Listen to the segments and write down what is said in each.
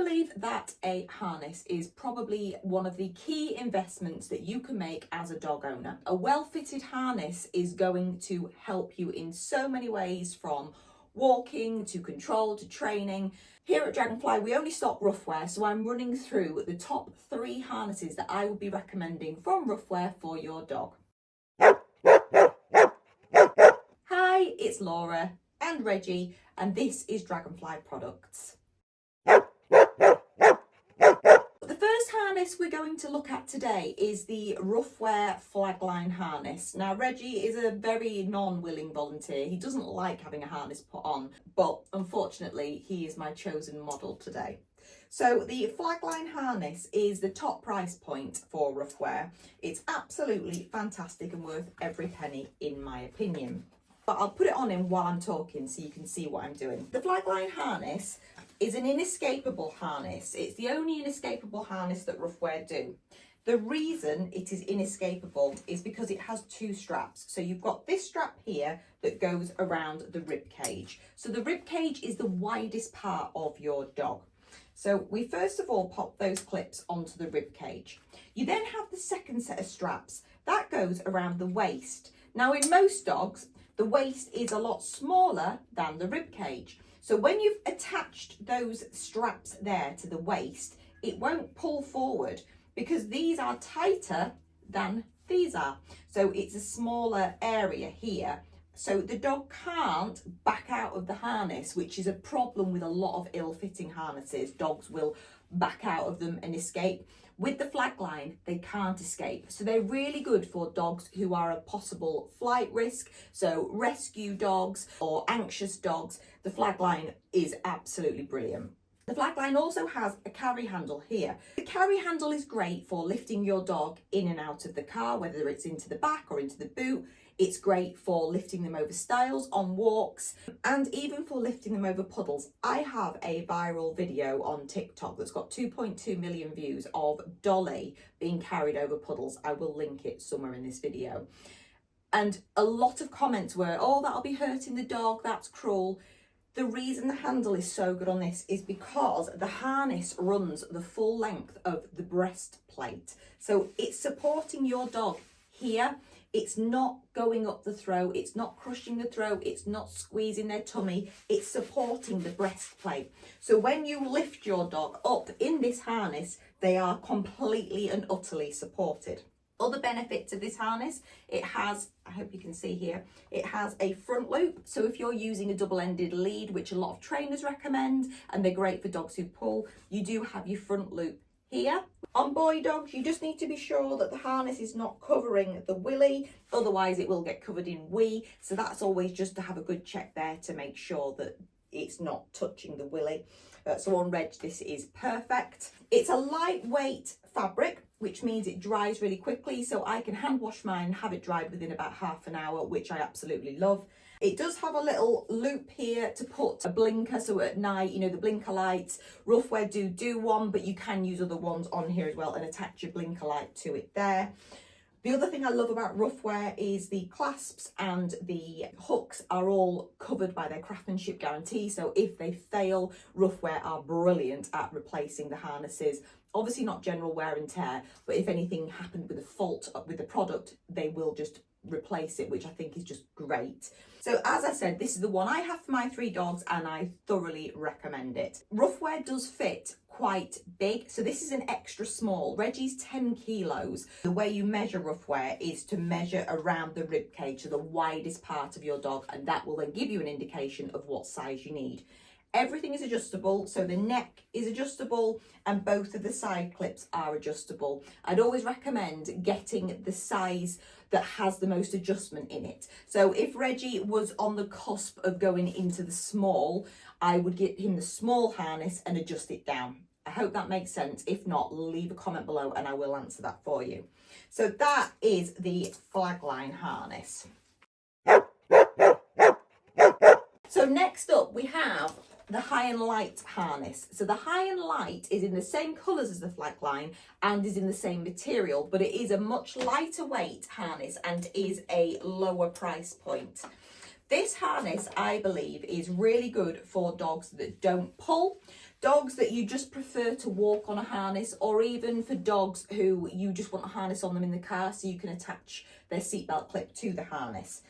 believe that a harness is probably one of the key investments that you can make as a dog owner. A well-fitted harness is going to help you in so many ways, from walking to control to training. Here at Dragonfly, we only stock Ruffwear, so I'm running through the top 3 harnesses that I would be recommending from Ruffwear for your dog. Hi, it's Laura and Reggie, and this is Dragonfly Products. The first harness we're going to look at today is the Ruffwear Flagline harness. Now, Reggie is a very non-willing volunteer. He doesn't like having a harness put on, but unfortunately, he is my chosen model today. So the Flagline harness is the top price point for Ruffwear. It's absolutely fantastic and worth every penny, in my opinion. But I'll put it on him while I'm talking so you can see what I'm doing. The Flagline harness is an inescapable harness. It's the only inescapable harness that Ruffwear do. The reason it is inescapable is because it has 2 straps. So you've got this strap here that goes around the rib cage. So the rib cage is the widest part of your dog. So we first of all pop those clips onto the rib cage. You then have the second set of straps. That goes around the waist. Now, in most dogs, the waist is a lot smaller than the rib cage. So when you've attached those straps there to the waist, it won't pull forward because these are tighter than these are. So it's a smaller area here. So the dog can't back out of the harness, which is a problem with a lot of ill-fitting harnesses. Dogs will back out of them and escape. With the Flagline, they can't escape. So they're really good for dogs who are a possible flight risk. So rescue dogs or anxious dogs, the Flagline is absolutely brilliant. The Flagline also has a carry handle here. The carry handle is great for lifting your dog in and out of the car, whether it's into the back or into the boot. It's great for lifting them over stiles, on walks, and even for lifting them over puddles. I have a viral video on TikTok that's got 2.2 million views of Dolly being carried over puddles. I will link it somewhere in this video. And a lot of comments were, oh, that'll be hurting the dog, that's cruel. The reason the handle is so good on this is because the harness runs the full length of the breastplate. So it's supporting your dog here. It's not going up the throat, it's not crushing the throat, it's not squeezing their tummy, it's supporting the breastplate. So when you lift your dog up in this harness, they are completely and utterly supported. Other benefits of this harness, it has, I hope you can see here, it has a front loop. So if you're using a double-ended lead, which a lot of trainers recommend, and they're great for dogs who pull, you do have your front loop here. On boy dogs, you just need to be sure that the harness is not covering the willy, otherwise it will get covered in wee. So that's always just to have a good check there to make sure that it's not touching the willy. So on Reg, this is perfect. It's a lightweight fabric, which means it dries really quickly. So I can hand wash mine and have it dried within about half an hour, which I absolutely love. It does have a little loop here to put a blinker, so at night, you know, the blinker lights, Ruffwear do one, but you can use other ones on here as well and attach your blinker light to it there. The other thing I love about Ruffwear is the clasps and the hooks are all covered by their craftsmanship guarantee. So if they fail, Ruffwear are brilliant at replacing the harnesses. Obviously not general wear and tear, but if anything happened with a fault with the product, they will just replace it, which I think is just great. So as I said, this is the one I have for my 3 dogs and I thoroughly recommend it. Ruffwear does fit quite big, so this is an extra small. Reggie's 10 kilos. The way you measure Ruffwear is to measure around the rib cage, so the widest part of your dog, and that will then give you an indication of what size you need. Everything is adjustable, so the neck is adjustable and both of the side clips are adjustable. I'd always recommend getting the size that has the most adjustment in it. So if Reggie was on the cusp of going into the small, I would get him the small harness and adjust it down. I hope that makes sense. If not, leave a comment below and I will answer that for you. So that is the Flagline harness. So next up we have the High and Light harness. So the High and Light is in the same colours as the Flagline and is in the same material, but it is a much lighter weight harness and is a lower price point. This harness, I believe, is really good for dogs that don't pull, dogs that you just prefer to walk on a harness, or even for dogs who you just want a harness on them in the car so you can attach their seatbelt clip to the harness.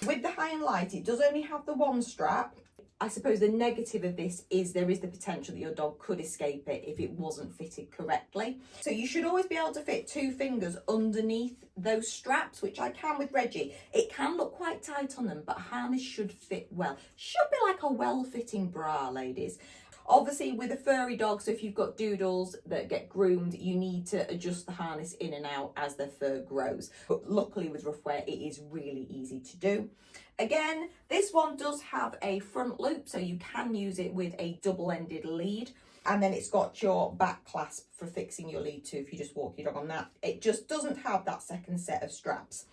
With the High and Light, it does only have the one strap. I suppose the negative of this is there is the potential that your dog could escape it if it wasn't fitted correctly. So you should always be able to fit 2 fingers underneath those straps, which I can with Reggie. It can look quite tight on them, but a harness should fit well. Should be like a well-fitting bra, ladies. Obviously, with a furry dog, so if you've got doodles that get groomed, you need to adjust the harness in and out as their fur grows. But luckily with Ruffwear, it is really easy to do. Again, this one does have a front loop, so you can use it with a double-ended lead. And then it's got your back clasp for fixing your lead too, if you just walk your dog on that. It just doesn't have that second set of straps.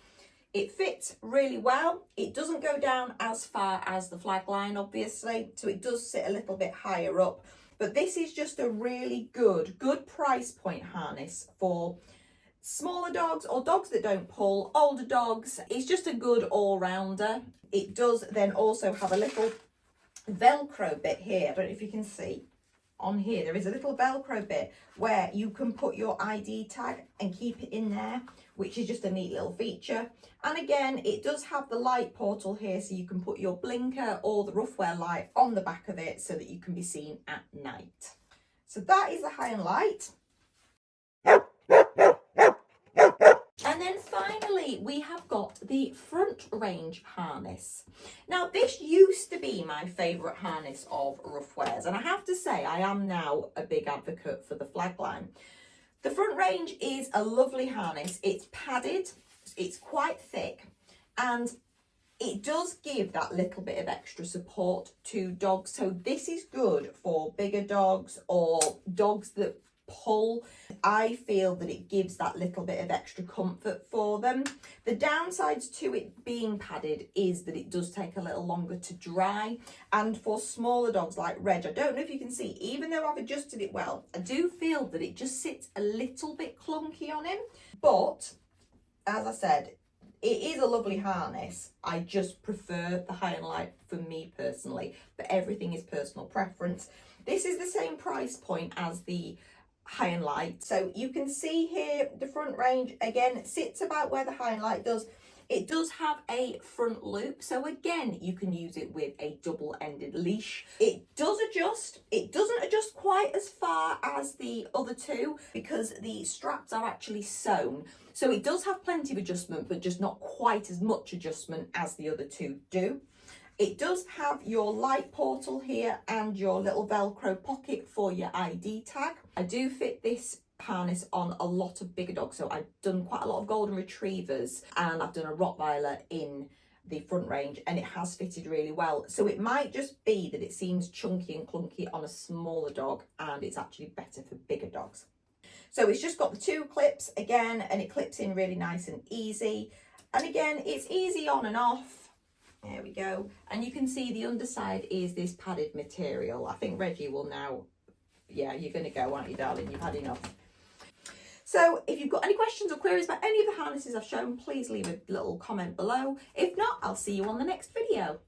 It fits really well. It doesn't go down as far as the Flagline, obviously, so it does sit a little bit higher up. But this is just a really good price point harness for smaller dogs or dogs that don't pull, older dogs. It's just a good all-rounder. It does then also have a little Velcro bit here. I don't know if you can see. On here there is a little Velcro bit where you can put your ID tag and keep it in there, which is just a neat little feature. And again, it does have the light portal here, so you can put your blinker or the Ruffwear light on the back of it so that you can be seen at night. So that is the High and Light. And then finally, we have got the front range harness. Now, this used to be my favourite harness of Ruffwear's, and I have to say I am now a big advocate for the Flagline. The front range is a lovely harness. It's padded, it's quite thick, and it does give that little bit of extra support to dogs. So this is good for bigger dogs or dogs that pull. I feel that it gives that little bit of extra comfort for them. The downsides to it being padded is that it does take a little longer to dry, and for smaller dogs like Reg, I don't know if you can see, even though I've adjusted it well, I do feel that it just sits a little bit clunky on him. But as I said, it is a lovely harness. I just prefer the High and Light for me personally, but everything is personal preference. This is the same price point as the High and Light. So you can see here the front range again sits about where the High and Light does. It does have a front loop, so again you can use it with a double-ended leash. It does adjust. It doesn't adjust quite as far as the other two because the straps are actually sewn. So it does have plenty of adjustment, but just not quite as much adjustment as the other two do. It does have your light portal here and your little Velcro pocket for your ID tag. I do fit this harness on a lot of bigger dogs. So I've done quite a lot of golden retrievers and I've done a Rottweiler in the front range, and it has fitted really well. So it might just be that it seems chunky and clunky on a smaller dog, and it's actually better for bigger dogs. So it's just got the 2 clips again, and it clips in really nice and easy. And again, it's easy on and off. There we go. And you can see the underside is this padded material. I think Reggie will now, yeah, you're going to go, aren't you, darling? You've had enough. So if you've got any questions or queries about any of the harnesses I've shown, please leave a little comment below. If not, I'll see you on the next video.